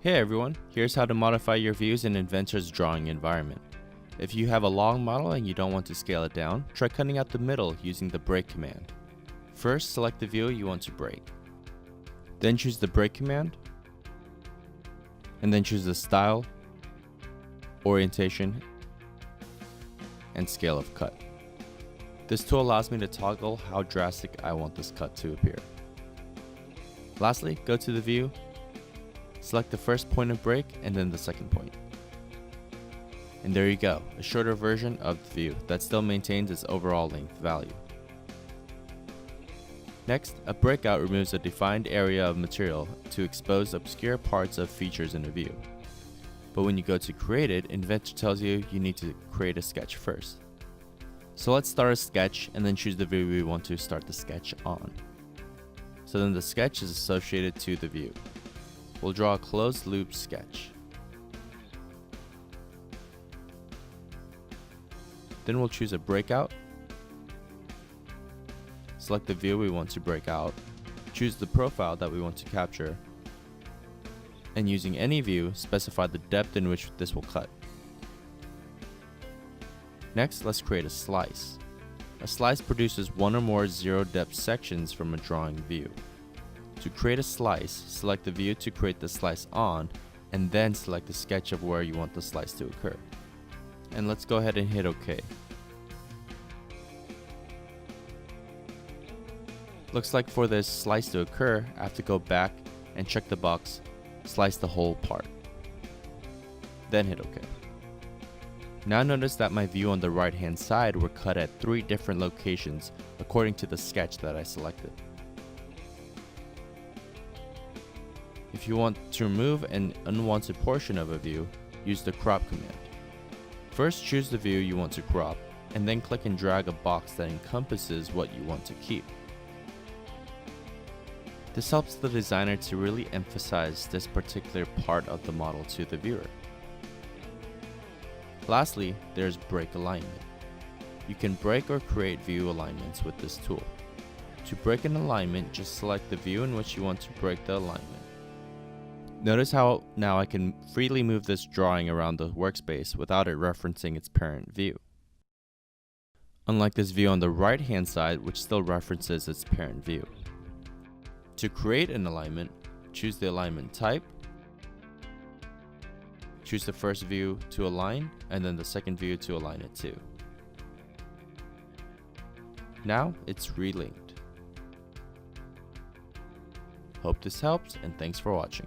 Hey everyone, here's how to modify your views in Inventor's drawing environment. If you have a long model and you don't want to scale it down, try cutting out the middle using the break command. First, select the view you want to break. Then choose the break command, and then choose the style, orientation, and scale of cut. This tool allows me to toggle how drastic I want this cut to appear. Lastly, go to the view, select the first point of break and then the second point. And there you go, a shorter version of the view that still maintains its overall length value. Next, a breakout removes a defined area of material to expose obscure parts of features in a view. But when you go to create it, Inventor tells you you need to create a sketch first. So let's start a sketch and then choose the view we want to start the sketch on. So then the sketch is associated to the view. We'll draw a closed loop sketch. Then we'll choose a breakout. Select the view we want to break out. Choose the profile that we want to capture. And using any view, specify the depth in which this will cut. Next, let's create a slice. A slice produces one or more zero depth sections from a drawing view. To create a slice, select the view to create the slice on, and then select the sketch of where you want the slice to occur. And let's go ahead and hit OK. Looks like for this slice to occur, I have to go back and check the box, slice the whole part. Then hit OK. Now notice that my view on the right hand side were cut at 3 different locations according to the sketch that I selected. If you want to remove an unwanted portion of a view, use the crop command. First, choose the view you want to crop, and then click and drag a box that encompasses what you want to keep. This helps the designer to really emphasize this particular part of the model to the viewer. Lastly, there's break alignment. You can break or create view alignments with this tool. To break an alignment, just select the view in which you want to break the alignment. Notice how now I can freely move this drawing around the workspace without it referencing its parent view. Unlike this view on the right hand side, which still references its parent view. To create an alignment, choose the alignment type, choose the first view to align, and then the second view to align it to. Now it's relinked. Hope this helps, and thanks for watching.